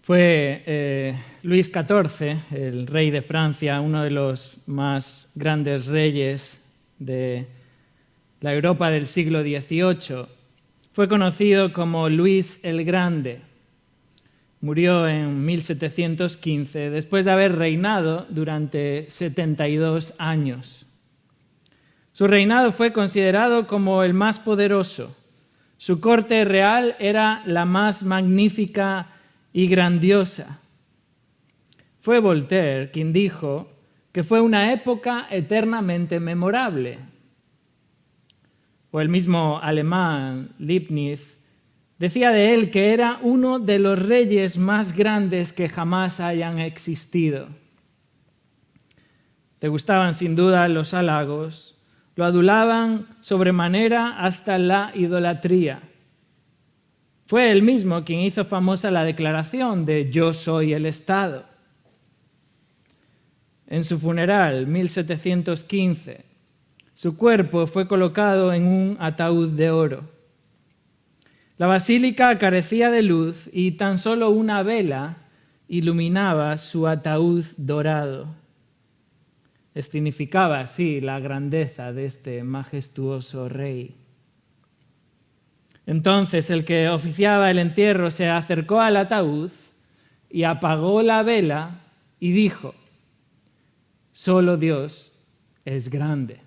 Fue Luis XIV, el rey de Francia, uno de los más grandes reyes de la Europa del siglo XVIII. Fue conocido como Luis el Grande. Murió en 1715, después de haber reinado durante 72 años. Su reinado fue considerado como el más poderoso. Su corte real era la más magnífica y grandiosa. Fue Voltaire quien dijo que fue una época eternamente memorable. O el mismo alemán Leibniz decía de él que era uno de los reyes más grandes que jamás hayan existido. Le gustaban sin duda los halagos, lo adulaban sobremanera hasta la idolatría. Fue él mismo quien hizo famosa la declaración de «Yo soy el Estado». En su funeral, 1715, su cuerpo fue colocado en un ataúd de oro. La basílica carecía de luz y tan solo una vela iluminaba su ataúd dorado. Significaba así la grandeza de este majestuoso rey. Entonces el que oficiaba el entierro se acercó al ataúd y apagó la vela y dijo: «Solo Dios es grande».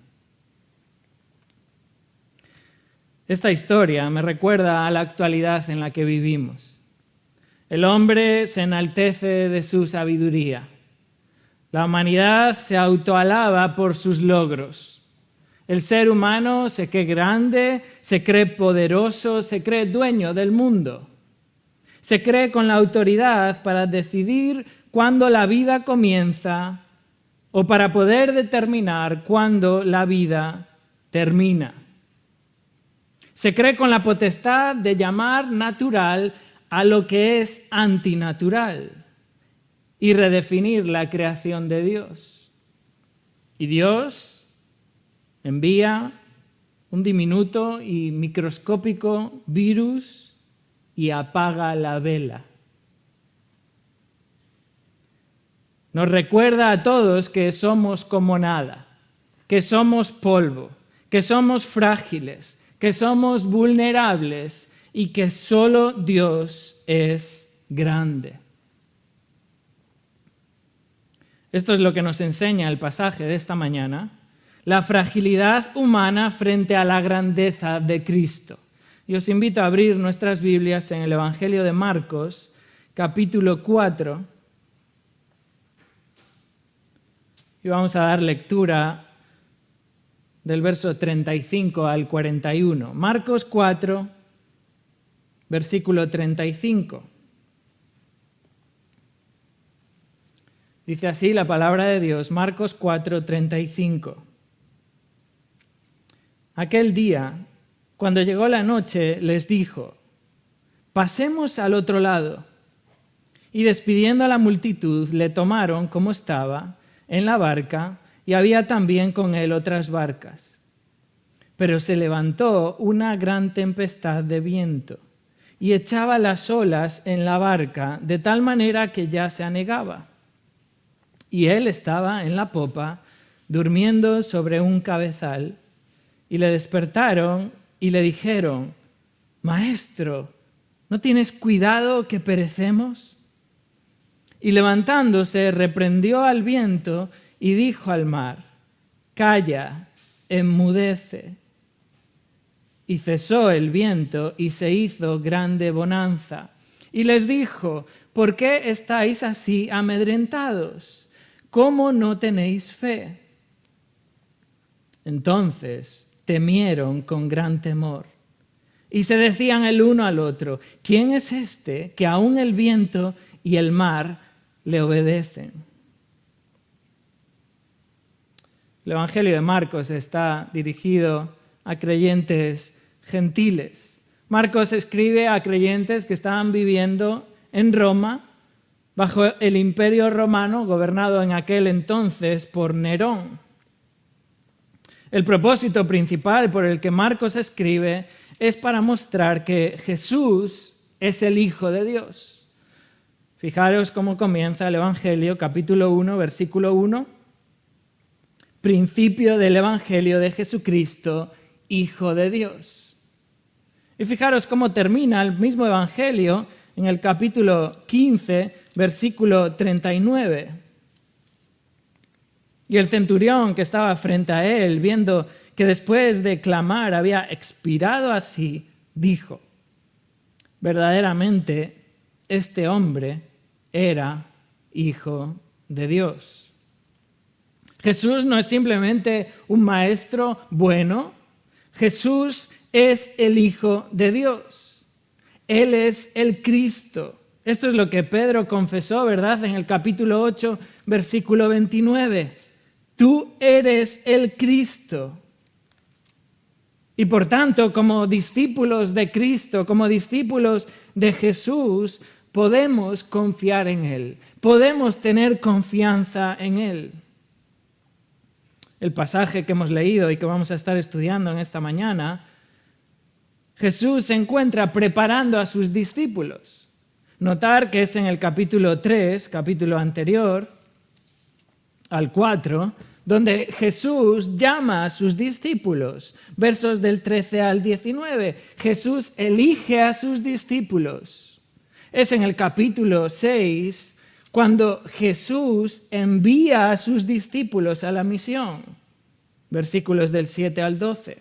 Esta historia me recuerda a la actualidad en la que vivimos. El hombre se enaltece de su sabiduría. La humanidad se autoalaba por sus logros. El ser humano se cree grande, se cree poderoso, se cree dueño del mundo. Se cree con la autoridad para decidir cuándo la vida comienza o para poder determinar cuándo la vida termina. Se cree con la potestad de llamar natural a lo que es antinatural y redefinir la creación de Dios. Y Dios envía un diminuto y microscópico virus y apaga la vela. Nos recuerda a todos que somos como nada, que somos polvo, que somos frágiles, que somos vulnerables y que solo Dios es grande. Esto es lo que nos enseña el pasaje de esta mañana. La fragilidad humana frente a la grandeza de Cristo. Y os invito a abrir nuestras Biblias en el Evangelio de Marcos, capítulo 4. Y vamos a dar lectura del verso 35 al 41. Marcos 4, versículo 35. Dice así la palabra de Dios, Marcos 4, 35. Aquel día, cuando llegó la noche, les dijo: «Pasemos al otro lado». Y despidiendo a la multitud, le tomaron como estaba en la barca, y había también con él otras barcas. Pero se levantó una gran tempestad de viento, y echaba las olas en la barca, de tal manera que ya se anegaba. Y él estaba en la popa, durmiendo sobre un cabezal. Y le despertaron y le dijeron: «Maestro, ¿no tienes cuidado que perecemos?». Y levantándose, reprendió al viento y dijo al mar: «Calla, enmudece». Y cesó el viento y se hizo grande bonanza. Y les dijo: «¿Por qué estáis así amedrentados? ¿Cómo no tenéis fe?». Entonces temieron con gran temor y se decían el uno al otro: «¿Quién es este que aún el viento y el mar le obedecen?». El Evangelio de Marcos está dirigido a creyentes gentiles. Marcos escribe a creyentes que estaban viviendo en Roma bajo el Imperio Romano, gobernado en aquel entonces por Nerón. El propósito principal por el que Marcos escribe es para mostrar que Jesús es el Hijo de Dios. Fijaros cómo comienza el Evangelio, capítulo 1, versículo 1. Principio del Evangelio de Jesucristo, Hijo de Dios. Y fijaros cómo termina el mismo Evangelio en el capítulo 15, versículo 39. Y el centurión que estaba frente a él, viendo que después de clamar había expirado así, dijo: verdaderamente este hombre era Hijo de Dios. Jesús no es simplemente un maestro bueno, Jesús es el Hijo de Dios. Él es el Cristo. Esto es lo que Pedro confesó, ¿verdad? En el capítulo 8, versículo 29. Tú eres el Cristo. Y por tanto, como discípulos de Cristo, como discípulos de Jesús, podemos confiar en Él. Podemos tener confianza en Él. El pasaje que hemos leído y que vamos a estar estudiando en esta mañana, Jesús se encuentra preparando a sus discípulos. Notar que es en el capítulo 3, capítulo anterior al 4, donde Jesús llama a sus discípulos. Versos del 13 al 19. Jesús elige a sus discípulos. Es en el capítulo 6 cuando Jesús envía a sus discípulos a la misión. Versículos del 7 al 12.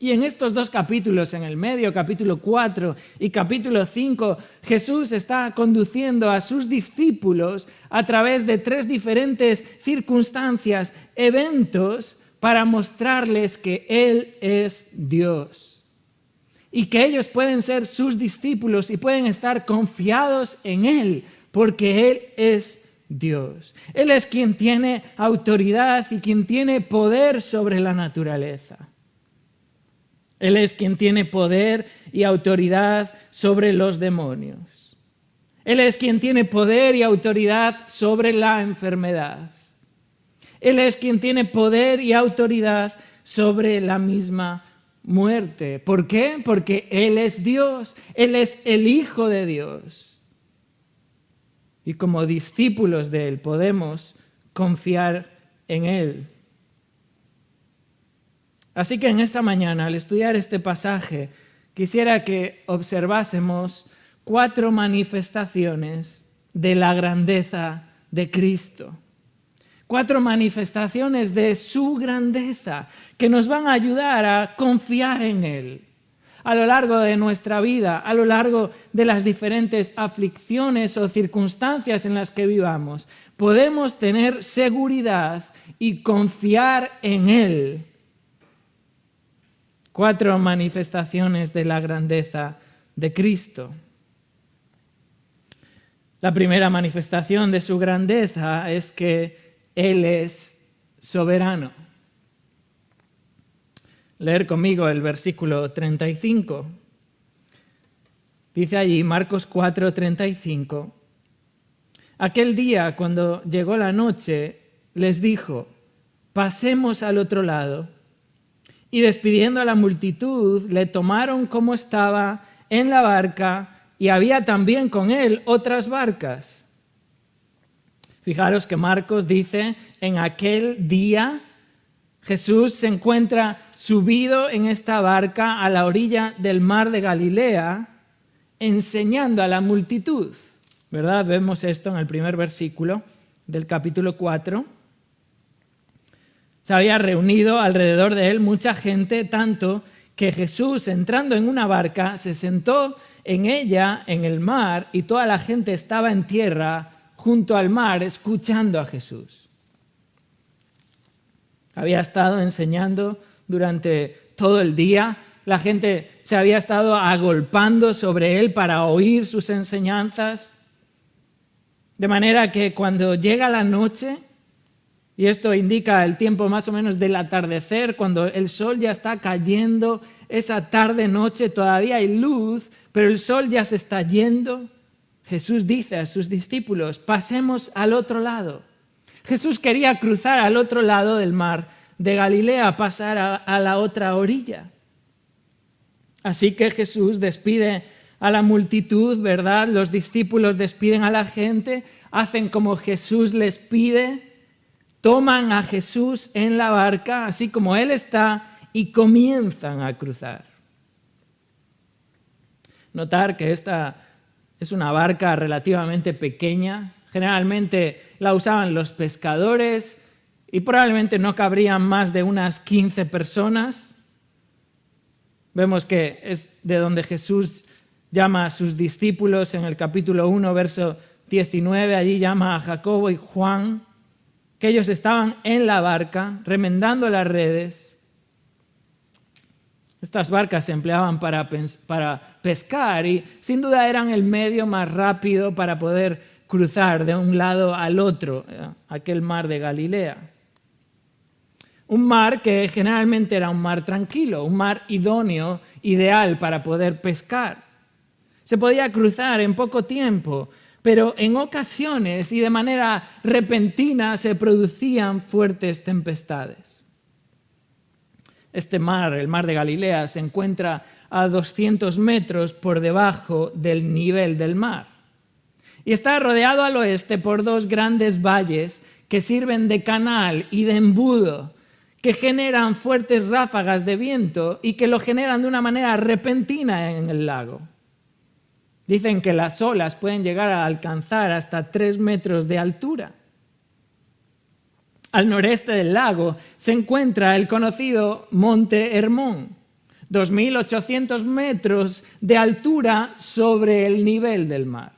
Y en estos dos capítulos, en el medio, capítulo 4 y capítulo 5, Jesús está conduciendo a sus discípulos a través de 3 diferentes circunstancias, eventos, para mostrarles que Él es Dios. Y que ellos pueden ser sus discípulos y pueden estar confiados en Él, porque Él es Dios. Él es quien tiene autoridad y quien tiene poder sobre la naturaleza. Él es quien tiene poder y autoridad sobre los demonios. Él es quien tiene poder y autoridad sobre la enfermedad. Él es quien tiene poder y autoridad sobre la misma muerte. ¿Por qué? Porque Él es Dios. Él es el Hijo de Dios. Y como discípulos de Él podemos confiar en Él. Así que en esta mañana, al estudiar este pasaje, quisiera que observásemos 4 manifestaciones de la grandeza de Cristo. 4 manifestaciones de su grandeza que nos van a ayudar a confiar en Él. A lo largo de nuestra vida, a lo largo de las diferentes aflicciones o circunstancias en las que vivamos, podemos tener seguridad y confiar en Él. 4 manifestaciones de la grandeza de Cristo. La primera manifestación de su grandeza es que Él es soberano. Leer conmigo el versículo 35. Dice allí, Marcos 4:35. Aquel día, cuando llegó la noche, les dijo: pasemos al otro lado. Y despidiendo a la multitud, le tomaron como estaba en la barca, y había también con él otras barcas. Fijaros que Marcos dice, en aquel día Jesús se encuentra subido en esta barca a la orilla del mar de Galilea, enseñando a la multitud. ¿Verdad? Vemos esto en el primer versículo del capítulo 4. Se había reunido alrededor de él mucha gente, tanto que Jesús, entrando en una barca, se sentó en ella, en el mar, y toda la gente estaba en tierra, junto al mar, escuchando a Jesús. Había estado enseñando durante todo el día. La gente se había estado agolpando sobre él para oír sus enseñanzas. De manera que cuando llega la noche, y esto indica el tiempo más o menos del atardecer, cuando el sol ya está cayendo, esa tarde-noche todavía hay luz, pero el sol ya se está yendo. Jesús dice a sus discípulos, pasemos al otro lado. Jesús quería cruzar al otro lado del mar de Galilea, pasar a la otra orilla. Así que Jesús despide a la multitud, ¿verdad? Los discípulos despiden a la gente, hacen como Jesús les pide, toman a Jesús en la barca, así como Él está, y comienzan a cruzar. Notar que esta es una barca relativamente pequeña, generalmente la usaban los pescadores y probablemente no cabrían más de unas 15 personas. Vemos que es de donde Jesús llama a sus discípulos en el capítulo 1, verso 19, allí llama a Jacobo y Juan, que ellos estaban en la barca remendando las redes. Estas barcas se empleaban para pescar y sin duda eran el medio más rápido para poder cruzar de un lado al otro, aquel mar de Galilea. Un mar que generalmente era un mar tranquilo, un mar idóneo, ideal para poder pescar. Se podía cruzar en poco tiempo, pero en ocasiones y de manera repentina se producían fuertes tempestades. Este mar, el mar de Galilea, se encuentra a 200 metros por debajo del nivel del mar. Y está rodeado al oeste por dos grandes valles que sirven de canal y de embudo, que generan fuertes ráfagas de viento y que lo generan de una manera repentina en el lago. Dicen que las olas pueden llegar a alcanzar hasta 3 metros de altura. Al noreste del lago se encuentra el conocido Monte Hermón, 2.800 metros de altura sobre el nivel del mar.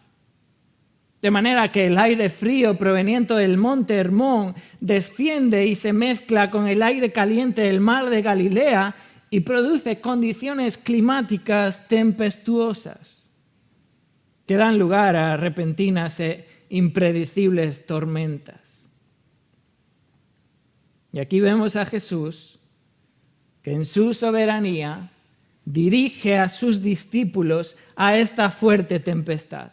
De manera que el aire frío proveniente del Monte Hermón desciende y se mezcla con el aire caliente del mar de Galilea y produce condiciones climáticas tempestuosas que dan lugar a repentinas e impredecibles tormentas. Y aquí vemos a Jesús que en su soberanía dirige a sus discípulos a esta fuerte tempestad.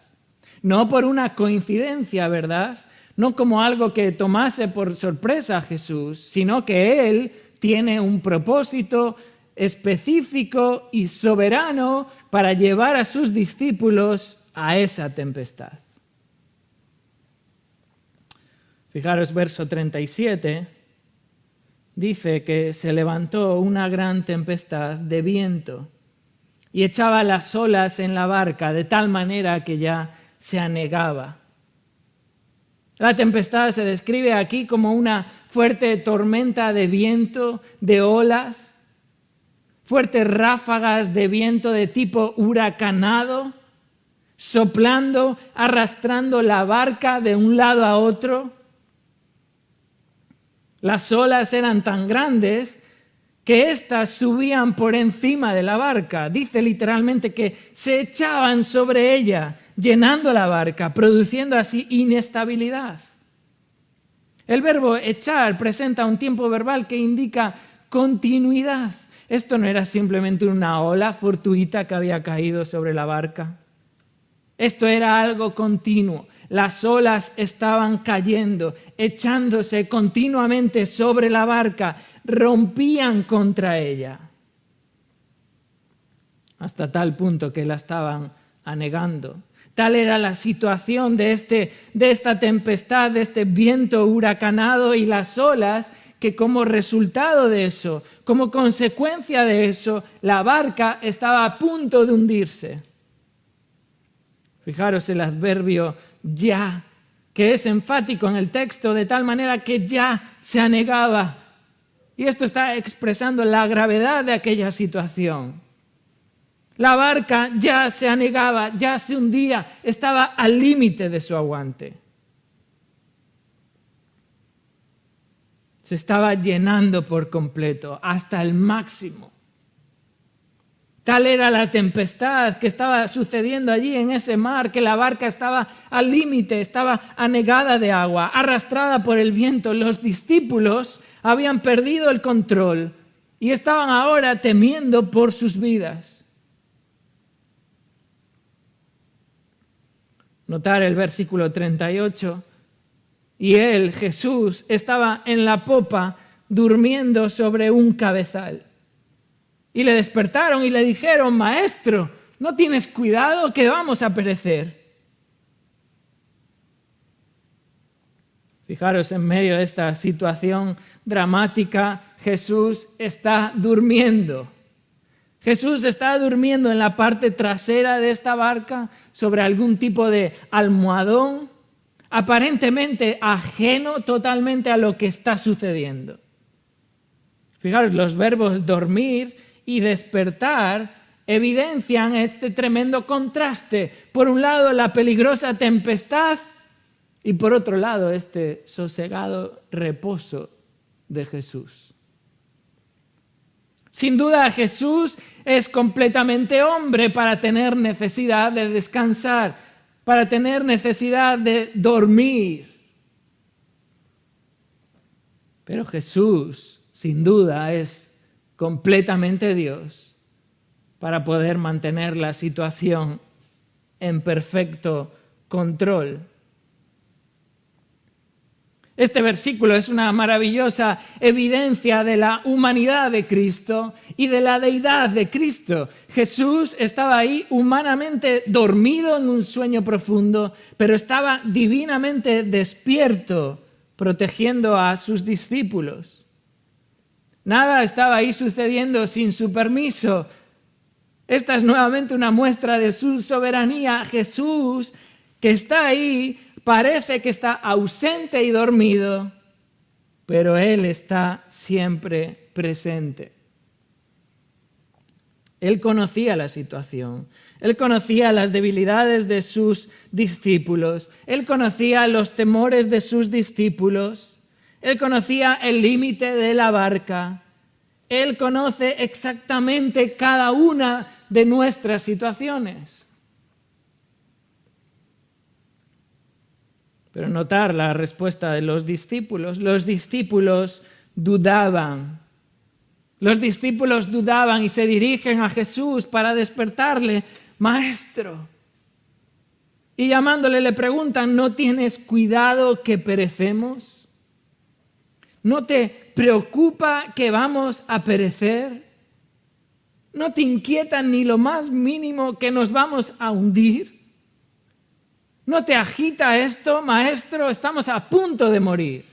No por una coincidencia, ¿verdad? No como algo que tomase por sorpresa a Jesús, sino que Él tiene un propósito específico y soberano para llevar a sus discípulos a esa tempestad. Fijaros, verso 37, dice que se levantó una gran tempestad de viento y echaba las olas en la barca de tal manera que ya se anegaba. La tempestad se describe aquí como una fuerte tormenta de viento, de olas, fuertes ráfagas de viento de tipo huracanado, soplando, arrastrando la barca de un lado a otro. Las olas eran tan grandes que éstas subían por encima de la barca. Dice literalmente que se echaban sobre ella, llenando la barca, produciendo así inestabilidad. El verbo echar presenta un tiempo verbal que indica continuidad. Esto no era simplemente una ola fortuita que había caído sobre la barca. Esto era algo continuo. Las olas estaban cayendo, echándose continuamente sobre la barca, rompían contra ella, hasta tal punto que la estaban anegando. Tal era la situación de esta tempestad, de este viento huracanado y las olas, que como resultado de eso, como consecuencia de eso, la barca estaba a punto de hundirse. Fijaros el adverbio ya, que es enfático en el texto de tal manera que ya se anegaba. Y esto está expresando la gravedad de aquella situación. La barca ya se anegaba, ya se hundía, estaba al límite de su aguante. Se estaba llenando por completo, hasta el máximo. Tal era la tempestad que estaba sucediendo allí en ese mar, que la barca estaba al límite, estaba anegada de agua, arrastrada por el viento. Los discípulos habían perdido el control y estaban ahora temiendo por sus vidas. Notar el versículo 38. Y él, Jesús, estaba en la popa durmiendo sobre un cabezal. Y le despertaron y le dijeron: Maestro, ¿No tienes cuidado que vamos a perecer? Fijaros, en medio de esta situación dramática, Jesús está durmiendo. Jesús está durmiendo en la parte trasera de esta barca sobre algún tipo de almohadón, aparentemente ajeno totalmente a lo que está sucediendo. Fijaros, los verbos dormir y despertar evidencian este tremendo contraste. Por un lado, la peligrosa tempestad y por otro lado, este sosegado reposo de Jesús. Sin duda, Jesús es completamente hombre para tener necesidad de descansar, para tener necesidad de dormir. Pero Jesús, sin duda, es completamente Dios para poder mantener la situación en perfecto control. Este versículo es una maravillosa evidencia de la humanidad de Cristo y de la deidad de Cristo. Jesús estaba ahí humanamente dormido en un sueño profundo, pero estaba divinamente despierto, protegiendo a sus discípulos. Nada estaba ahí sucediendo sin su permiso. Esta es nuevamente una muestra de su soberanía. Jesús, que está ahí, parece que está ausente y dormido, pero Él está siempre presente. Él conocía la situación, Él conocía las debilidades de sus discípulos, Él conocía los temores de sus discípulos, Él conocía el límite de la barca, Él conoce exactamente cada una de nuestras situaciones. Pero notar la respuesta de los discípulos. Los discípulos dudaban. Los discípulos dudaban y se dirigen a Jesús para despertarle. Maestro. Y llamándole le preguntan, ¿no tienes cuidado que perecemos? ¿No te preocupa que vamos a perecer? ¿No te inquieta ni lo más mínimo que nos vamos a hundir? ¿No te agita esto, maestro? Estamos a punto de morir.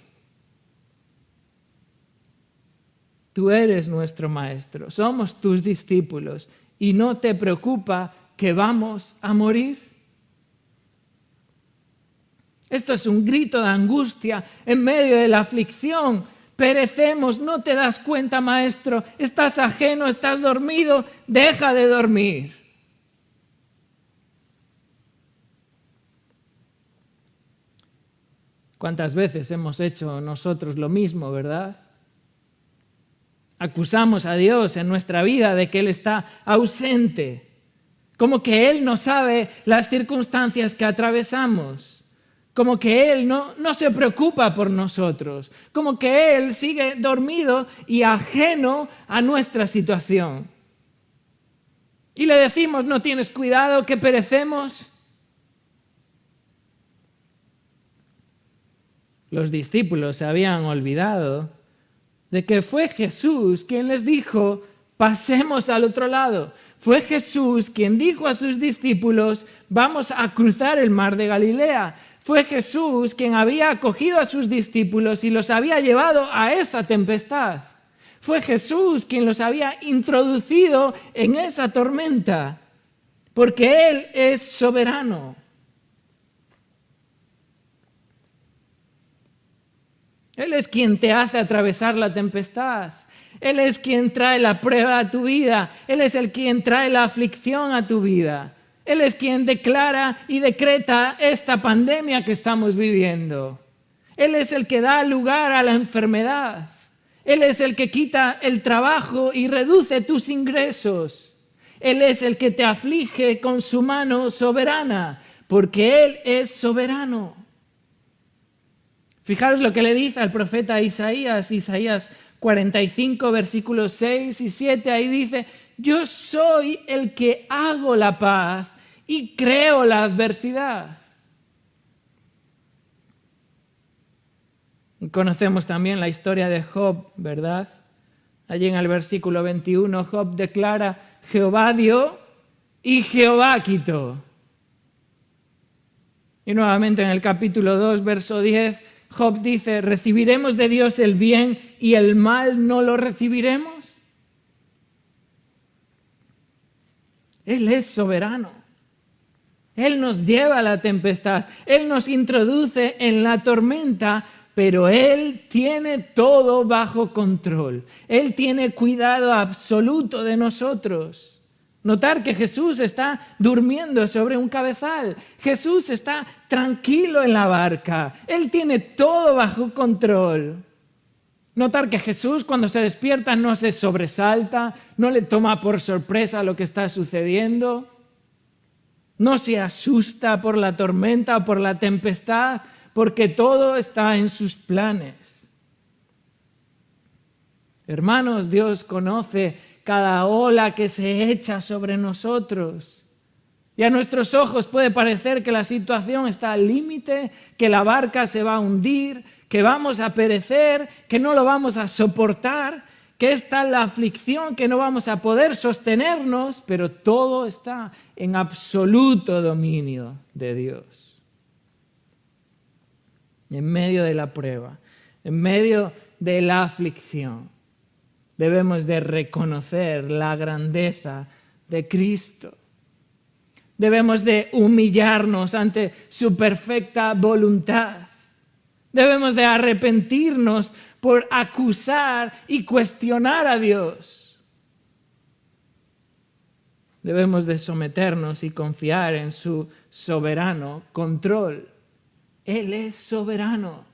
Tú eres nuestro maestro, somos tus discípulos y no te preocupa que vamos a morir. Esto es un grito de angustia en medio de la aflicción. Perecemos, ¿no te das cuenta, maestro? Estás ajeno, estás dormido, deja de dormir. ¿Cuántas veces hemos hecho nosotros lo mismo, verdad? Acusamos a Dios en nuestra vida de que Él está ausente, como que Él no sabe las circunstancias que atravesamos, como que Él no se preocupa por nosotros, como que Él sigue dormido y ajeno a nuestra situación. Y le decimos, ¿no tienes cuidado que perecemos? Los discípulos se habían olvidado de que fue Jesús quien les dijo, pasemos al otro lado. Fue Jesús quien dijo a sus discípulos, vamos a cruzar el mar de Galilea. Fue Jesús quien había acogido a sus discípulos y los había llevado a esa tempestad. Fue Jesús quien los había introducido en esa tormenta, porque Él es soberano. Él es quien te hace atravesar la tempestad. Él es quien trae la prueba a tu vida. Él es el quien trae la aflicción a tu vida. Él es quien declara y decreta esta pandemia que estamos viviendo. Él es el que da lugar a la enfermedad. Él es el que quita el trabajo y reduce tus ingresos. Él es el que te aflige con su mano soberana, porque Él es soberano. Fijaros lo que le dice al profeta Isaías 45, versículos 6 y 7, ahí dice, yo soy el que hago la paz y creo la adversidad. Conocemos también la historia de Job, ¿verdad? Allí en el versículo 21, Job declara, Jehová dio y Jehová quitó. Y nuevamente en el capítulo 2, verso 10, Job dice, ¿recibiremos de Dios el bien y el mal no lo recibiremos? Él es soberano. Él nos lleva a la tempestad. Él nos introduce en la tormenta, pero Él tiene todo bajo control. Él tiene cuidado absoluto de nosotros. Notar que Jesús está durmiendo sobre un cabezal. Jesús está tranquilo en la barca. Él tiene todo bajo control. Notar que Jesús cuando se despierta no se sobresalta, no le toma por sorpresa lo que está sucediendo, no se asusta por la tormenta o por la tempestad, porque todo está en sus planes. Hermanos, Dios conoce cada ola que se echa sobre nosotros. Y a nuestros ojos puede parecer que la situación está al límite, que la barca se va a hundir, que vamos a perecer, que no lo vamos a soportar, que es tal la aflicción que no vamos a poder sostenernos, pero todo está en absoluto dominio de Dios. En medio de la prueba, en medio de la aflicción, debemos de reconocer la grandeza de Cristo. Debemos de humillarnos ante su perfecta voluntad. Debemos de arrepentirnos por acusar y cuestionar a Dios. Debemos de someternos y confiar en su soberano control. Él es soberano.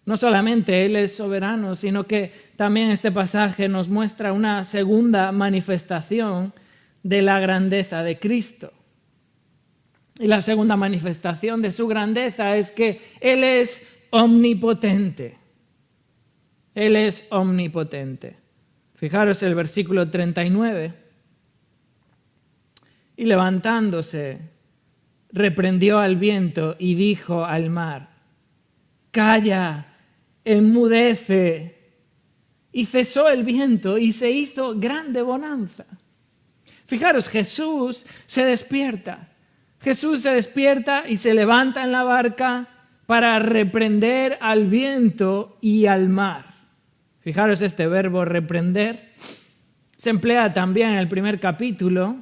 No solamente Él es soberano, sino que también este pasaje nos muestra una segunda manifestación de la grandeza de Cristo. Y la segunda manifestación de su grandeza es que Él es omnipotente. Él es omnipotente. Fijaros el versículo 39. Y levantándose, reprendió al viento y dijo al mar, calla, enmudece. Y cesó el viento y se hizo grande bonanza. Fijaros, Jesús se despierta. Jesús se despierta y se levanta en la barca para reprender al viento y al mar. Fijaros este verbo reprender. Se emplea también en el primer capítulo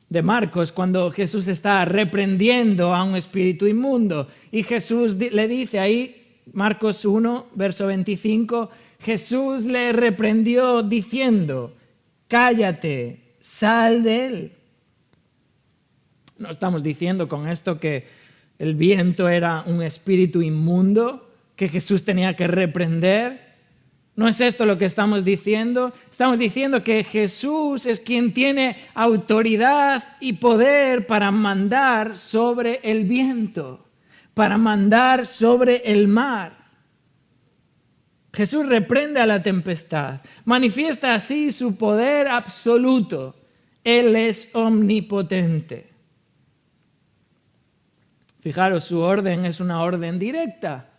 de Marcos, cuando Jesús está reprendiendo a un espíritu inmundo. Y Jesús le dice ahí, Marcos 1, verso 25, Jesús le reprendió diciendo, cállate, sal de él. No estamos diciendo con esto que el viento era un espíritu inmundo, que Jesús tenía que reprender. No es esto lo que estamos diciendo. Estamos diciendo que Jesús es quien tiene autoridad y poder para mandar sobre el viento, para mandar sobre el mar. Jesús reprende a la tempestad, manifiesta así su poder absoluto. Él es omnipotente. Fijaros, su orden es una orden directa.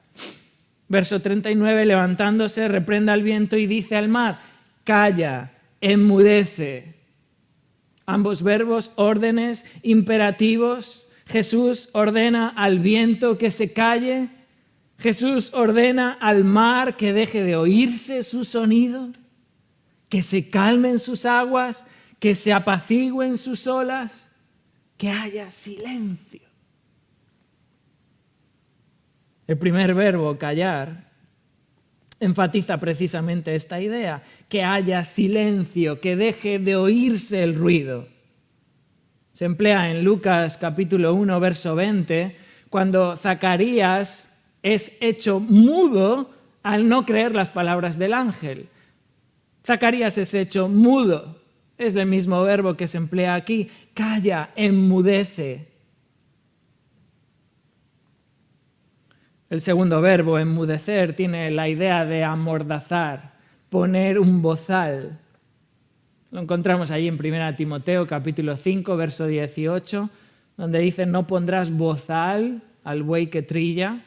Verso 39, levantándose, reprende al viento y dice al mar, calla, enmudece. Ambos verbos, órdenes, imperativos. Jesús ordena al viento que se calle. Jesús ordena al mar que deje de oírse su sonido, que se calmen sus aguas, que se apacigüen sus olas, que haya silencio. El primer verbo, callar, enfatiza precisamente esta idea, que haya silencio, que deje de oírse el ruido. Se emplea en Lucas capítulo 1, verso 20, cuando Zacarías es hecho mudo al no creer las palabras del ángel. Zacarías es hecho mudo, es el mismo verbo que se emplea aquí, calla, enmudece. El segundo verbo, enmudecer, tiene la idea de amordazar, poner un bozal. Lo encontramos allí en 1 Timoteo capítulo 5, verso 18, donde dice, no pondrás bozal al buey que trilla.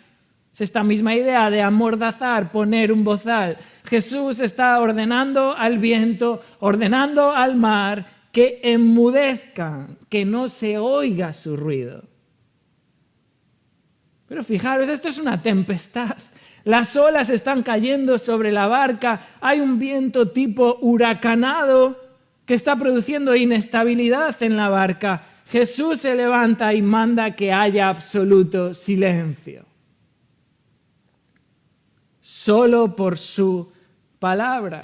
Es esta misma idea de amordazar, poner un bozal. Jesús está ordenando al viento, ordenando al mar que enmudezcan, que no se oiga su ruido. Pero fijaros, esto es una tempestad. Las olas están cayendo sobre la barca, hay un viento tipo huracanado que está produciendo inestabilidad en la barca. Jesús se levanta y manda que haya absoluto silencio. Solo por su palabra,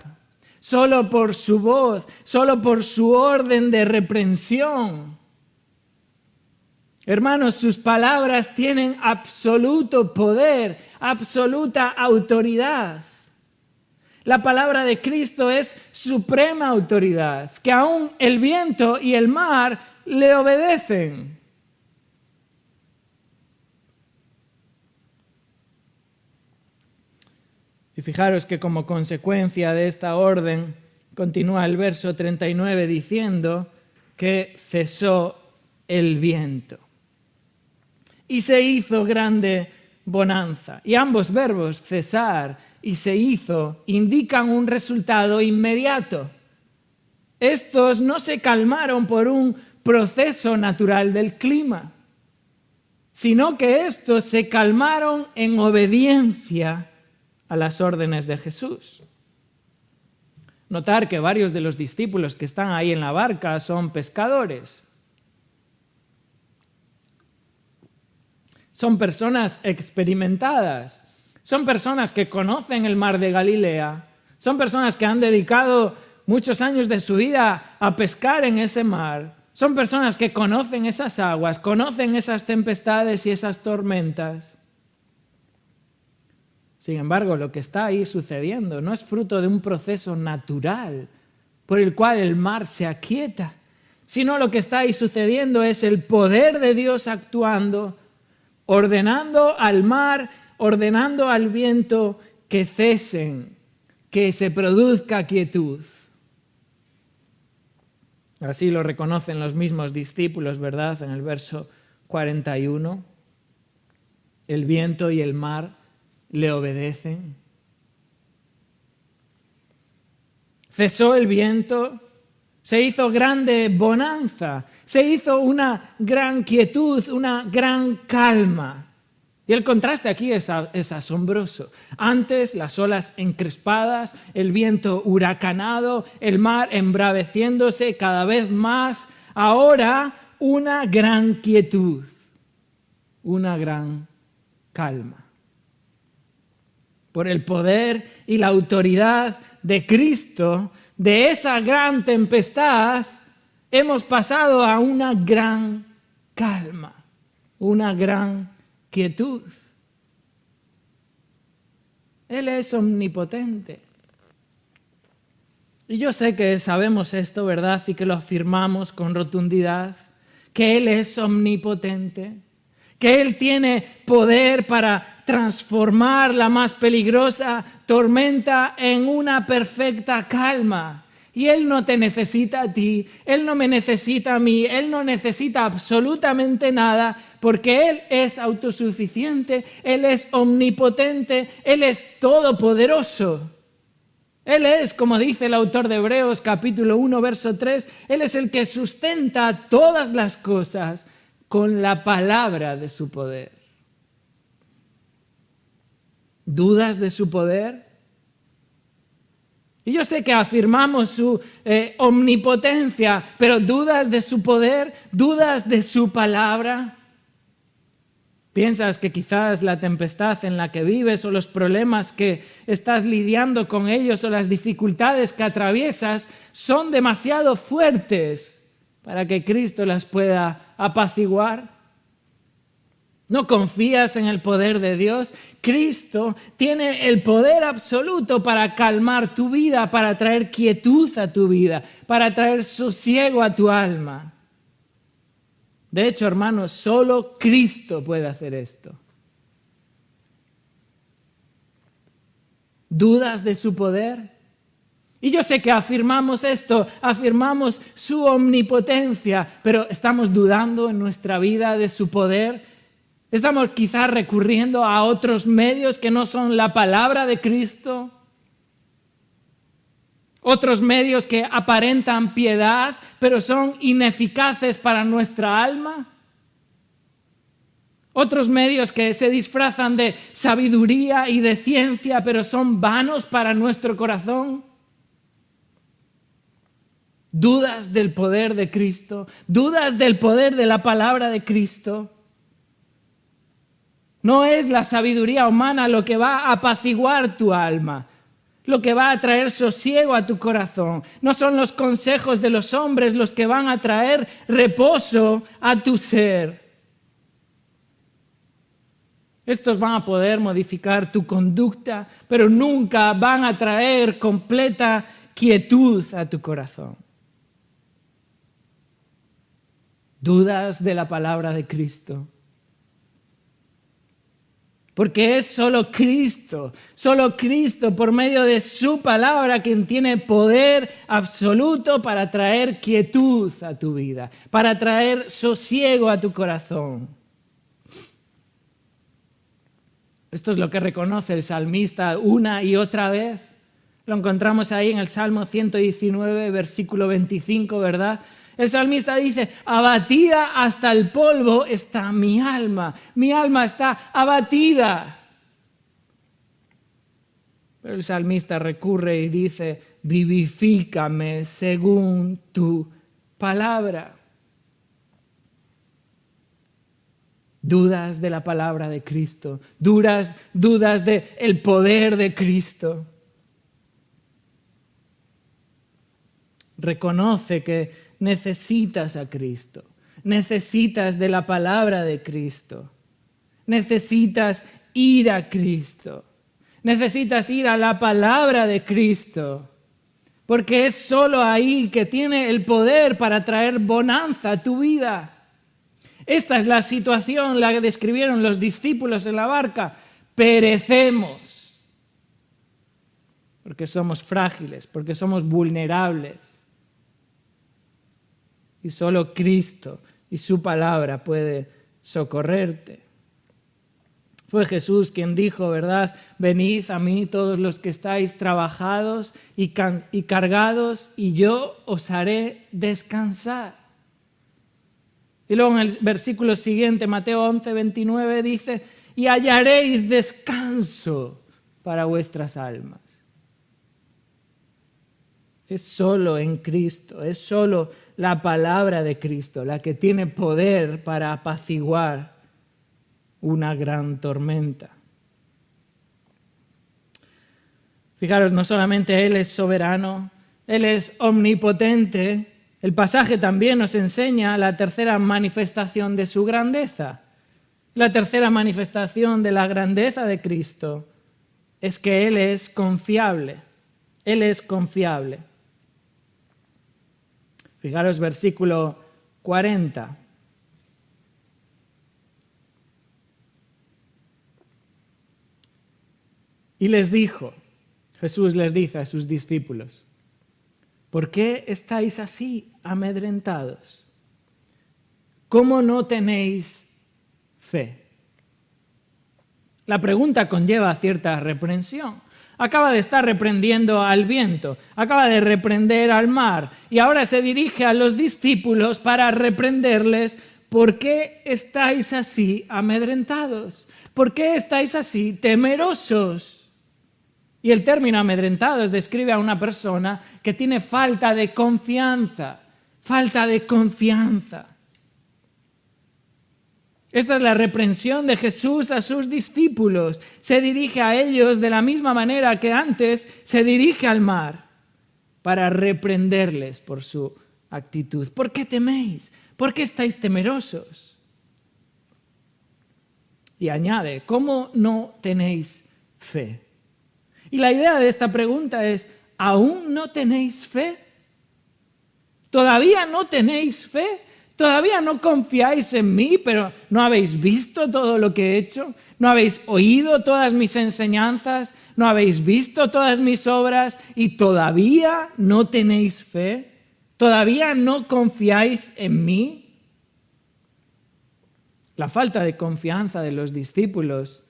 solo por su voz, solo por su orden de reprensión. Hermanos, sus palabras tienen absoluto poder, absoluta autoridad. La palabra de Cristo es suprema autoridad, que aún el viento y el mar le obedecen. Y fijaros que como consecuencia de esta orden, continúa el verso 39 diciendo que cesó el viento. Y se hizo grande bonanza. Y ambos verbos, cesar y se hizo, indican un resultado inmediato. Estos no se calmaron por un proceso natural del clima, sino que estos se calmaron en obediencia a las órdenes de Jesús. Notar que varios de los discípulos que están ahí en la barca son pescadores. Son personas experimentadas, son personas que conocen el mar de Galilea, son personas que han dedicado muchos años de su vida a pescar en ese mar, son personas que conocen esas aguas, conocen esas tempestades y esas tormentas. Sin embargo, lo que está ahí sucediendo no es fruto de un proceso natural por el cual el mar se aquieta, sino lo que está ahí sucediendo es el poder de Dios actuando, ordenando al mar, ordenando al viento que cesen, que se produzca quietud. Así lo reconocen los mismos discípulos, ¿verdad? En el verso 41, el viento y el mar le obedecen. Cesó el viento, se hizo grande bonanza, se hizo una gran quietud, una gran calma. Y el contraste aquí es asombroso. Antes las olas encrespadas, el viento huracanado, el mar embraveciéndose cada vez más. Ahora una gran quietud, una gran calma. Por el poder y la autoridad de Cristo, de esa gran tempestad, hemos pasado a una gran calma, una gran quietud. Él es omnipotente. Y yo sé que sabemos esto, ¿verdad? Y que lo afirmamos con rotundidad, que Él es omnipotente, que Él tiene poder para transformar la más peligrosa tormenta en una perfecta calma. Y Él no te necesita a ti, Él no me necesita a mí, Él no necesita absolutamente nada, porque Él es autosuficiente, Él es omnipotente, Él es todopoderoso. Él es, como dice el autor de Hebreos capítulo 1, verso 3, Él es el que sustenta todas las cosas con la palabra de su poder. ¿Dudas de su poder? Y yo sé que afirmamos su omnipotencia, pero ¿dudas de su poder? ¿Dudas de su palabra? ¿Piensas que quizás la tempestad en la que vives o los problemas que estás lidiando con ellos o las dificultades que atraviesas son demasiado fuertes para que Cristo las pueda apaciguar? ¿No confías en el poder de Dios? Cristo tiene el poder absoluto para calmar tu vida, para traer quietud a tu vida, para traer sosiego a tu alma. De hecho, hermanos, solo Cristo puede hacer esto. ¿Dudas de su poder? Y yo sé que afirmamos esto, afirmamos su omnipotencia, pero ¿estamos dudando en nuestra vida de su poder? Estamos quizás recurriendo a otros medios que no son la palabra de Cristo. Otros medios que aparentan piedad, pero son ineficaces para nuestra alma. Otros medios que se disfrazan de sabiduría y de ciencia, pero son vanos para nuestro corazón. ¿Dudas del poder de Cristo? ¿Dudas del poder de la palabra de Cristo? No es la sabiduría humana lo que va a apaciguar tu alma, lo que va a traer sosiego a tu corazón. No son los consejos de los hombres los que van a traer reposo a tu ser. Estos van a poder modificar tu conducta, pero nunca van a traer completa quietud a tu corazón. ¿Dudas de la palabra de Cristo? Porque es solo Cristo por medio de su palabra quien tiene poder absoluto para traer quietud a tu vida, para traer sosiego a tu corazón. Esto es lo que reconoce el salmista una y otra vez. Lo encontramos ahí en el Salmo 119, versículo 25, ¿verdad? El salmista dice, abatida hasta el polvo está mi alma está abatida. Pero el salmista recurre y dice, vivifícame según tu palabra. Dudas de la palabra de Cristo, dudas del poder de Cristo. Reconoce que necesitas a Cristo, necesitas de la palabra de Cristo, necesitas ir a Cristo, necesitas ir a la palabra de Cristo, porque es solo ahí que tiene el poder para traer bonanza a tu vida. Esta es la situación, la que describieron los discípulos en la barca. Perecemos, porque somos frágiles, porque somos vulnerables. Y solo Cristo y su palabra puede socorrerte. Fue Jesús quien dijo, ¿verdad? Venid a mí todos los que estáis trabajados y cargados, y yo os haré descansar. Y luego en el versículo siguiente, Mateo 11, 29, dice, y hallaréis descanso para vuestras almas. Es solo en Cristo, es solo la palabra de Cristo la que tiene poder para apaciguar una gran tormenta. Fijaros, no solamente Él es soberano, Él es omnipotente. El pasaje también nos enseña la tercera manifestación de su grandeza. La tercera manifestación de la grandeza de Cristo es que Él es confiable. Él es confiable. Fijaros, versículo 40. Y les dijo, Jesús les dice a sus discípulos, ¿por qué estáis así amedrentados? ¿Cómo no tenéis fe? La pregunta conlleva cierta reprensión. Acaba de estar reprendiendo al viento, acaba de reprender al mar y ahora se dirige a los discípulos para reprenderles. ¿Por qué estáis así amedrentados? ¿Por qué estáis así temerosos? Y el término amedrentados describe a una persona que tiene falta de confianza, falta de confianza. Esta es la reprensión de Jesús a sus discípulos. Se dirige a ellos de la misma manera que antes se dirige al mar para reprenderles por su actitud. ¿Por qué teméis? ¿Por qué estáis temerosos? Y añade, ¿cómo no tenéis fe? Y la idea de esta pregunta es, ¿aún no tenéis fe? ¿Todavía no tenéis fe? ¿Todavía no confiáis en mí, pero no habéis visto todo lo que he hecho? ¿No habéis oído todas mis enseñanzas? ¿No habéis visto todas mis obras? ¿Y todavía no tenéis fe? ¿Todavía no confiáis en mí? La falta de confianza de los discípulos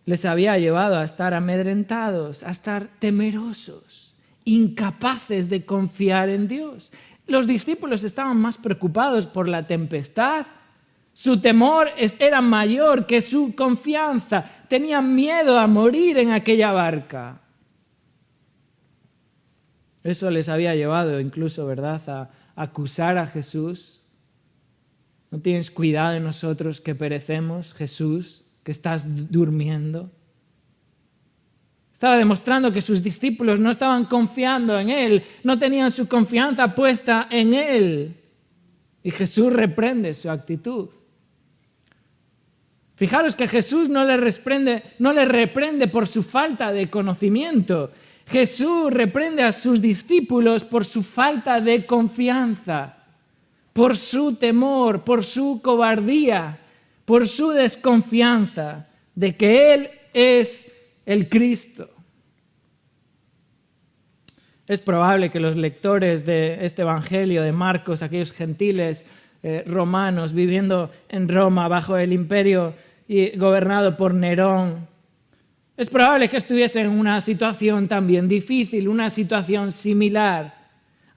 les había llevado a estar amedrentados, a estar temerosos, incapaces de confiar en Dios. Los discípulos estaban más preocupados por la tempestad. Su temor era mayor que su confianza. Tenían miedo a morir en aquella barca. Eso les había llevado incluso, ¿verdad?, a acusar a Jesús. ¿No tienes cuidado de nosotros que perecemos, Jesús, que estás durmiendo? Estaba demostrando que sus discípulos no estaban confiando en Él, no tenían su confianza puesta en Él. Y Jesús reprende su actitud. Fijaros que Jesús no les reprende por su falta de conocimiento. Jesús reprende a sus discípulos por su falta de confianza, por su temor, por su cobardía, por su desconfianza de que Él es el Cristo. Es probable que los lectores de este Evangelio de Marcos, aquellos gentiles romanos viviendo en Roma bajo el imperio y gobernado por Nerón, es probable que estuviesen en una situación también difícil, una situación similar,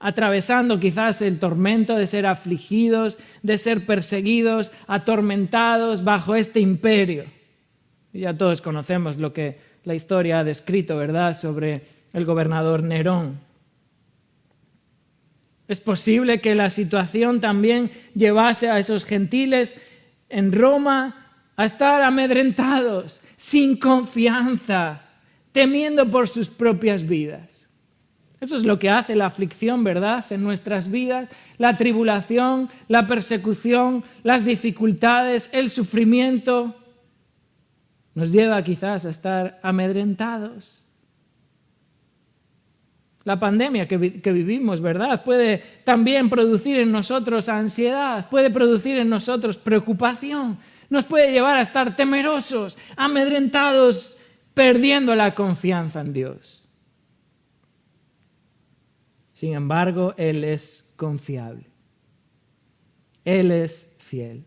atravesando quizás el tormento de ser afligidos, de ser perseguidos, atormentados bajo este imperio. Y ya todos conocemos lo que la historia ha descrito, ¿verdad?, sobre el gobernador Nerón. Es posible que la situación también llevase a esos gentiles en Roma a estar amedrentados, sin confianza, temiendo por sus propias vidas. Eso es lo que hace la aflicción, ¿verdad?, en nuestras vidas, la tribulación, la persecución, las dificultades, el sufrimiento. Nos lleva quizás a estar amedrentados. La pandemia que vivimos, ¿verdad?, puede también producir en nosotros ansiedad, puede producir en nosotros preocupación, nos puede llevar a estar temerosos, amedrentados, perdiendo la confianza en Dios. Sin embargo, Él es confiable. Él es fiel.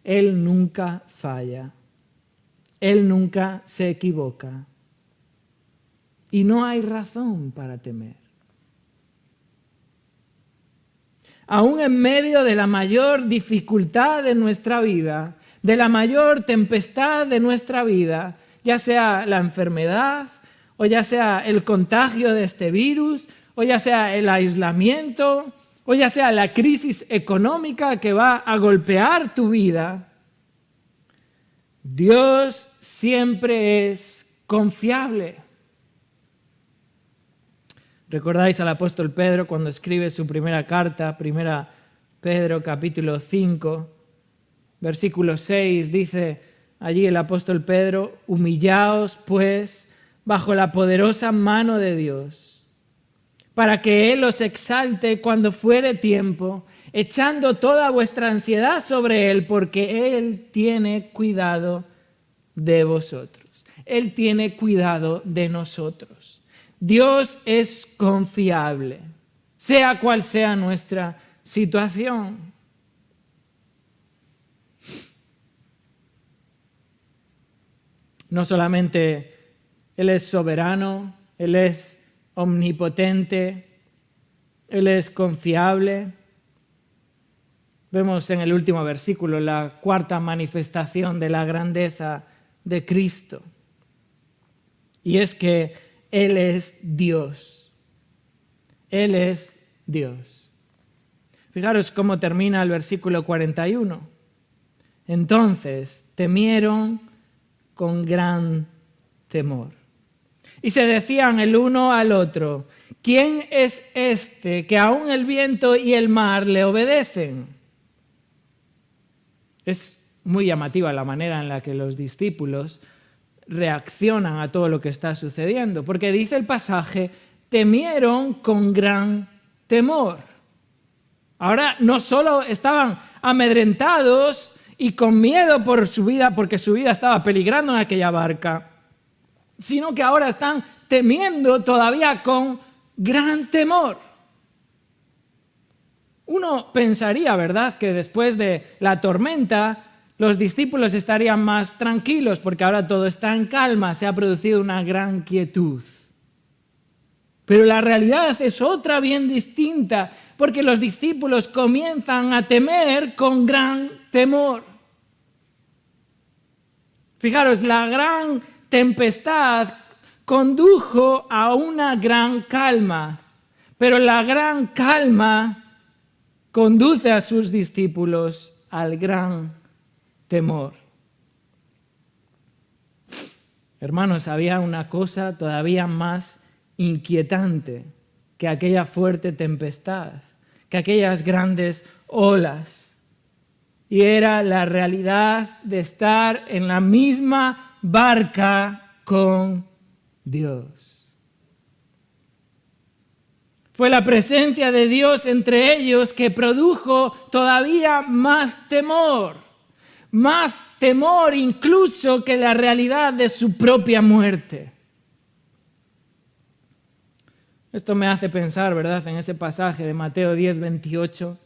Él nunca falla. Él nunca se equivoca. Y no hay razón para temer. Aún en medio de la mayor dificultad de nuestra vida, de la mayor tempestad de nuestra vida, ya sea la enfermedad, o ya sea el contagio de este virus, o ya sea el aislamiento, o ya sea la crisis económica que va a golpear tu vida, Dios siempre es confiable. ¿Recordáis al apóstol Pedro cuando escribe su primera carta, 1 Pedro capítulo 5, versículo 6, dice allí el apóstol Pedro: humillaos pues bajo la poderosa mano de Dios, para que Él os exalte cuando fuere tiempo, echando toda vuestra ansiedad sobre Él, porque Él tiene cuidado de vosotros. Él tiene cuidado de nosotros. Dios es confiable, sea cual sea nuestra situación. No solamente Él es soberano, Él es omnipotente, Él es confiable. Vemos en el último versículo la cuarta manifestación de la grandeza de Cristo. Y es que Él es Dios. Él es Dios. Fijaros cómo termina el versículo 41. Entonces temieron con gran temor. Y se decían el uno al otro: ¿quién es este que aún el viento y el mar le obedecen? Es muy llamativa la manera en la que los discípulos reaccionan a todo lo que está sucediendo, porque dice el pasaje: temieron con gran temor. Ahora no solo estaban amedrentados y con miedo por su vida, porque su vida estaba peligrando en aquella barca, sino que ahora están temiendo todavía con gran temor. Uno pensaría, ¿verdad?, que después de la tormenta los discípulos estarían más tranquilos porque ahora todo está en calma, se ha producido una gran quietud. Pero la realidad es otra bien distinta, porque los discípulos comienzan a temer con gran temor. Fijaros, la gran tempestad condujo a una gran calma, pero la gran calma conduce a sus discípulos al gran temor. Hermanos, había una cosa todavía más inquietante que aquella fuerte tempestad, que aquellas grandes olas. Y era la realidad de estar en la misma barca con Dios. Fue la presencia de Dios entre ellos que produjo todavía más temor incluso que la realidad de su propia muerte. Esto me hace pensar, ¿verdad?, en ese pasaje de Mateo 10, 28.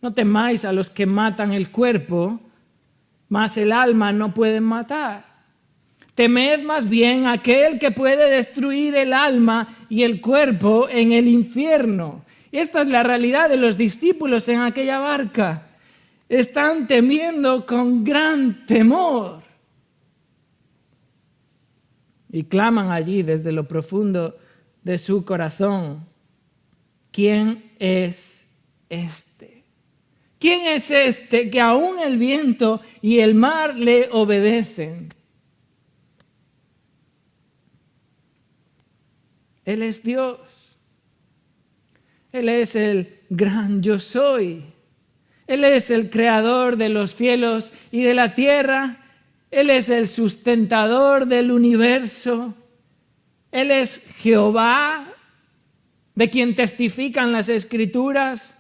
No temáis a los que matan el cuerpo, mas el alma no pueden matar. Temed más bien a aquel que puede destruir el alma y el cuerpo en el infierno. Y esta es la realidad de los discípulos en aquella barca. Están temiendo con gran temor. Y claman allí desde lo profundo de su corazón: ¿quién es este? ¿Quién es este que aún el viento y el mar le obedecen? Él es Dios. Él es el gran yo soy. Él es el creador de los cielos y de la tierra. Él es el sustentador del universo. Él es Jehová, de quien testifican las Escrituras.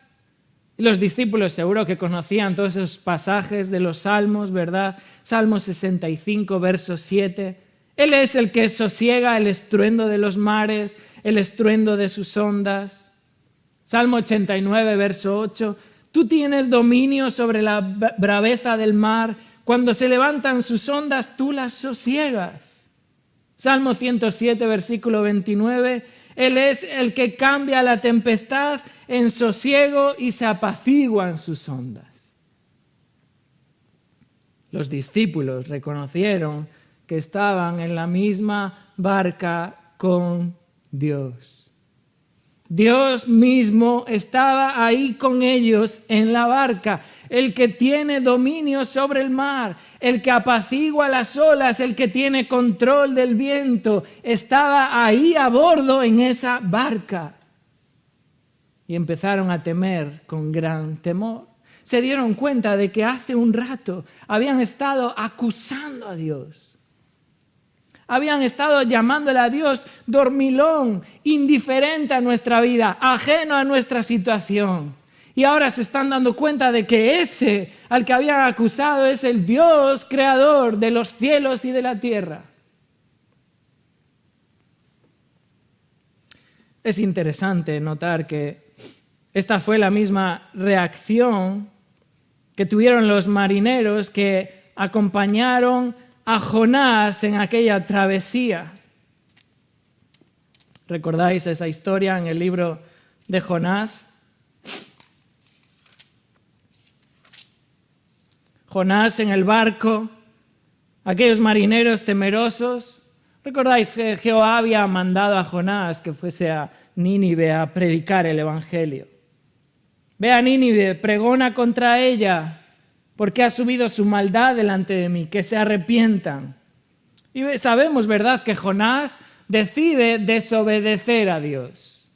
Y los discípulos seguro que conocían todos esos pasajes de los Salmos, ¿verdad? Salmo 65, verso 7. Él es el que sosiega el estruendo de los mares, el estruendo de sus ondas. Salmo 89, verso 8. Tú tienes dominio sobre la braveza del mar. Cuando se levantan sus ondas, tú las sosiegas. Salmo 107, versículo 29. Él es el que cambia la tempestad en sosiego y se apaciguan sus ondas. Los discípulos reconocieron que estaban en la misma barca con Dios. Dios mismo estaba ahí con ellos en la barca, el que tiene dominio sobre el mar, el que apacigua las olas, el que tiene control del viento, estaba ahí a bordo en esa barca. Y empezaron a temer con gran temor. Se dieron cuenta de que hace un rato habían estado acusando a Dios. Habían estado llamándole a Dios dormilón, indiferente a nuestra vida, ajeno a nuestra situación. Y ahora se están dando cuenta de que ese al que habían acusado es el Dios creador de los cielos y de la tierra. Es interesante notar que esta fue la misma reacción que tuvieron los marineros que acompañaron a Jonás en aquella travesía. ¿Recordáis esa historia en el libro de Jonás? Jonás en el barco, aquellos marineros temerosos. ¿Recordáis que Jehová había mandado a Jonás que fuese a Nínive a predicar el evangelio? Ve a Nínive, pregona contra ella, porque ha subido su maldad delante de mí, que se arrepientan. Y sabemos, ¿verdad?, que Jonás decide desobedecer a Dios.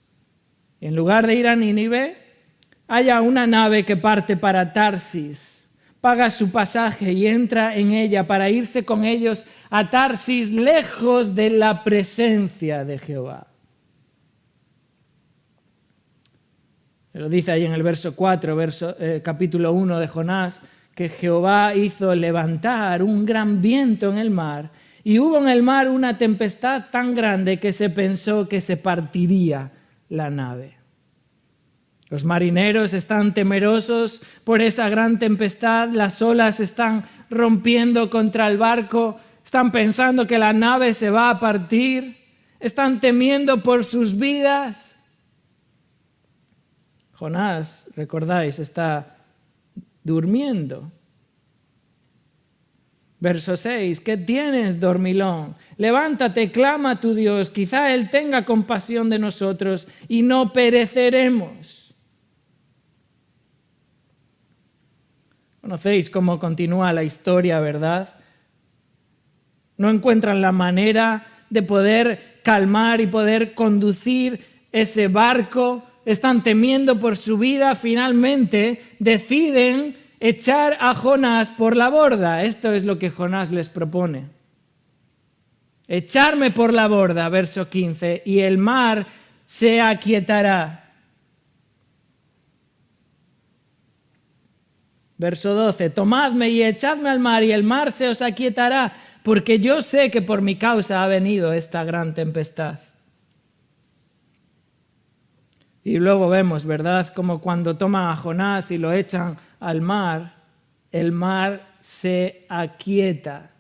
En lugar de ir a Nínive, haya una nave que parte para Tarsis, paga su pasaje y entra en ella para irse con ellos a Tarsis, lejos de la presencia de Jehová. Lo dice ahí en el verso 4, capítulo 1 de Jonás, que Jehová hizo levantar un gran viento en el mar, y hubo en el mar una tempestad tan grande que se pensó que se partiría la nave. Los marineros están temerosos por esa gran tempestad, las olas están rompiendo contra el barco, están pensando que la nave se va a partir, están temiendo por sus vidas. Jonás, recordáis, está durmiendo. Verso 6, ¿qué tienes, dormilón? Levántate, clama a tu Dios, quizá Él tenga compasión de nosotros y no pereceremos. Conocéis cómo continúa la historia, ¿verdad? No encuentran la manera de poder calmar y poder conducir ese barco, están temiendo por su vida, finalmente deciden echar a Jonás por la borda. Esto es lo que Jonás les propone. Echarme por la borda, verso 15, y el mar se aquietará. Verso 12, tomadme y echadme al mar y el mar se os aquietará, porque yo sé que por mi causa ha venido esta gran tempestad. Y luego vemos, ¿verdad?, como cuando toman a Jonás y lo echan al mar, el mar se aquieta.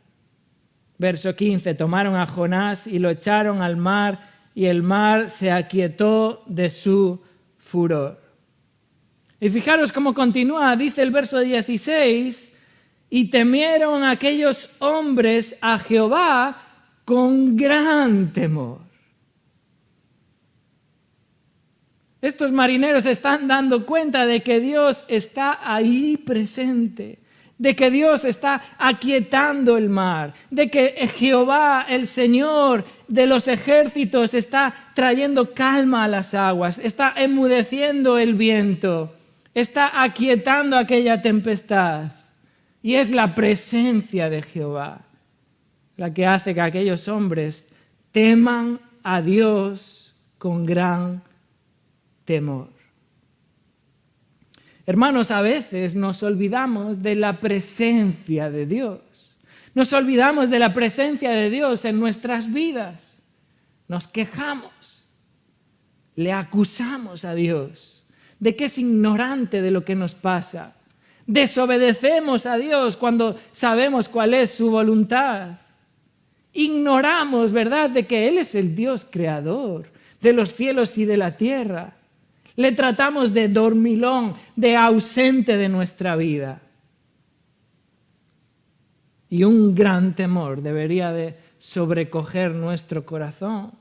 Verso 15, tomaron a Jonás y lo echaron al mar y el mar se aquietó de su furor. Y fijaros cómo continúa, dice el verso 16, y temieron aquellos hombres a Jehová con gran temor. Estos marineros se están dando cuenta de que Dios está ahí presente, de que Dios está aquietando el mar, de que Jehová, el Señor de los ejércitos, está trayendo calma a las aguas, está enmudeciendo el viento, está aquietando aquella tempestad. Y es la presencia de Jehová la que hace que aquellos hombres teman a Dios con gran temor. Hermanos, a veces nos olvidamos de la presencia de Dios. Nos olvidamos de la presencia de Dios en nuestras vidas. Nos quejamos, le acusamos a Dios de que es ignorante de lo que nos pasa. Desobedecemos a Dios cuando sabemos cuál es su voluntad. Ignoramos, ¿verdad?, de que Él es el Dios creador de los cielos y de la tierra. Le tratamos de dormilón, de ausente de nuestra vida. Y un gran temor debería de sobrecoger nuestro corazón,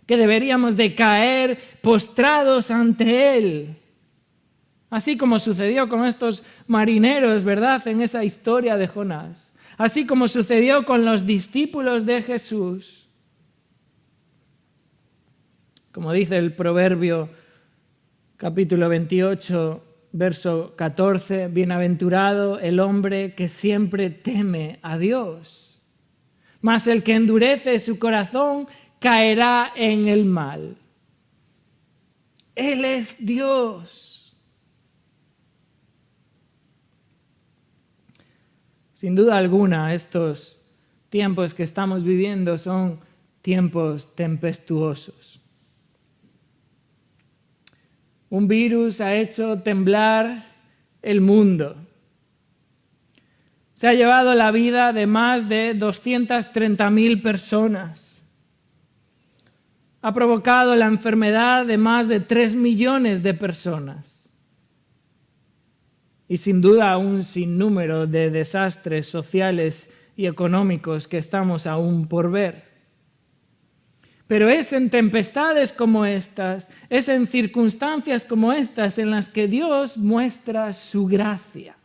que deberíamos de caer postrados ante Él. Así como sucedió con estos marineros, ¿verdad?, en esa historia de Jonás. Así como sucedió con los discípulos de Jesús. Como dice el Proverbio capítulo 28, verso 14, bienaventurado el hombre que siempre teme a Dios, mas el que endurece su corazón caerá en el mal. Él es Dios. Sin duda alguna, estos tiempos que estamos viviendo son tiempos tempestuosos. Un virus ha hecho temblar el mundo. Se ha llevado la vida de más de 230.000 personas. Ha provocado la enfermedad de más de 3 millones de personas. Y sin duda un sinnúmero de desastres sociales y económicos que estamos aún por ver. Pero es en tempestades como estas, es en circunstancias como estas en las que Dios muestra su gracia.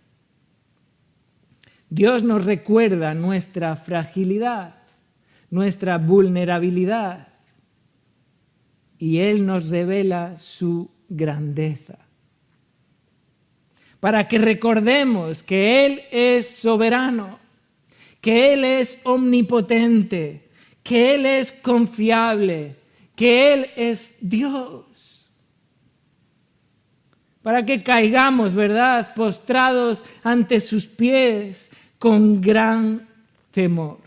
Dios nos recuerda nuestra fragilidad, nuestra vulnerabilidad, y Él nos revela su grandeza. Para que recordemos que Él es soberano, que Él es omnipotente, que Él es confiable, que Él es Dios. Para que caigamos, ¿verdad?, postrados ante sus pies con gran temor.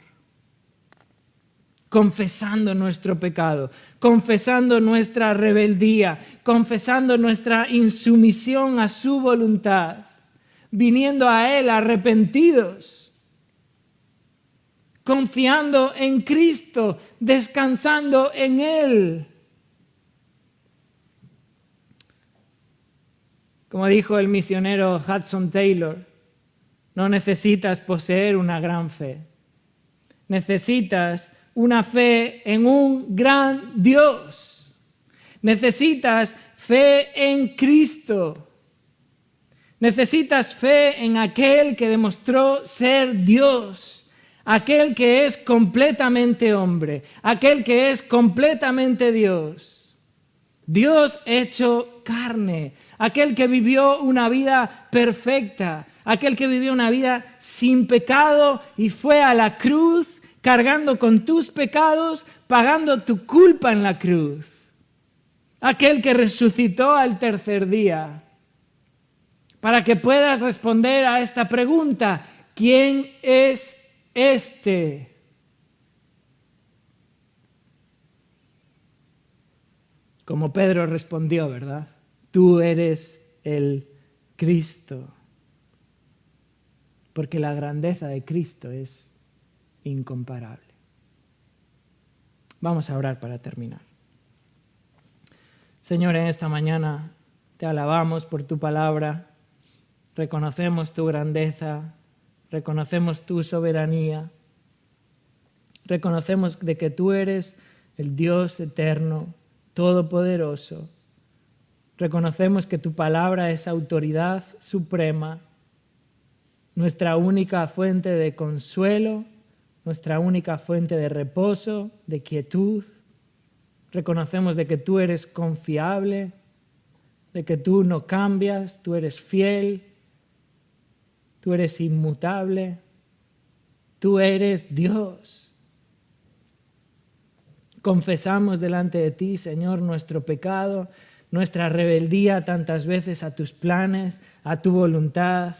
confesando nuestro pecado, confesando nuestra rebeldía, confesando nuestra insumisión a su voluntad, viniendo a Él arrepentidos, confiando en Cristo, descansando en Él. Como dijo el misionero Hudson Taylor, no necesitas poseer una gran fe. Necesitas una fe en un gran Dios. Necesitas fe en Cristo. Necesitas fe en aquel que demostró ser Dios, aquel que es completamente hombre, aquel que es completamente Dios. Dios hecho carne, aquel que vivió una vida perfecta, aquel que vivió una vida sin pecado y fue a la cruz cargando con tus pecados, pagando tu culpa en la cruz. Aquel que resucitó al tercer día. Para que puedas responder a esta pregunta, ¿quién es este? Como Pedro respondió, ¿verdad? Tú eres el Cristo. Porque la grandeza de Cristo es incomparable. Vamos a orar para terminar. Señor, en esta mañana te alabamos por tu palabra, reconocemos tu grandeza, reconocemos tu soberanía, reconocemos de que tú eres el Dios eterno, todopoderoso, reconocemos que tu palabra es autoridad suprema, nuestra única fuente de consuelo, nuestra única fuente de reposo, de quietud. Reconocemos de que tú eres confiable, de que tú no cambias, tú eres fiel, tú eres inmutable, tú eres Dios. Confesamos delante de ti, Señor, nuestro pecado, nuestra rebeldía tantas veces a tus planes, a tu voluntad.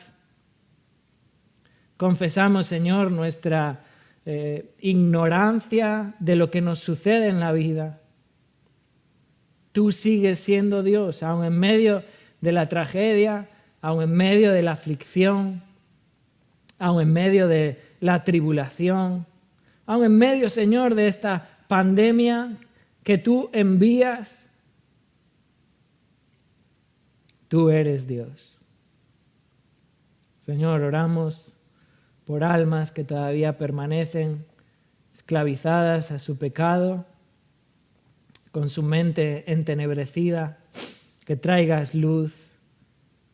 Confesamos, Señor, nuestra ignorancia de lo que nos sucede en la vida. Tú sigues siendo Dios, aun en medio de la tragedia, aun en medio de la aflicción, aun en medio de la tribulación, aun en medio, Señor, de esta pandemia que tú envías. Tú eres Dios. Señor, oramos por almas que todavía permanecen esclavizadas a su pecado, con su mente entenebrecida, que traigas luz,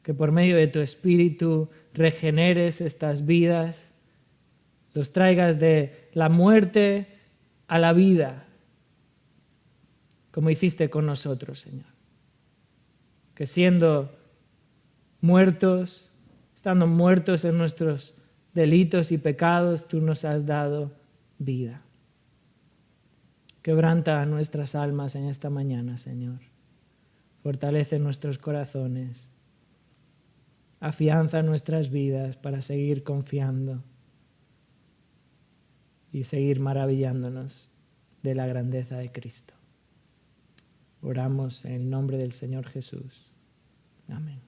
que por medio de tu Espíritu regeneres estas vidas, los traigas de la muerte a la vida, como hiciste con nosotros, Señor. Que siendo muertos, estando muertos en nuestros delitos y pecados, tú nos has dado vida. Quebranta nuestras almas en esta mañana, Señor. Fortalece nuestros corazones. Afianza nuestras vidas para seguir confiando y seguir maravillándonos de la grandeza de Cristo. Oramos en el nombre del Señor Jesús. Amén.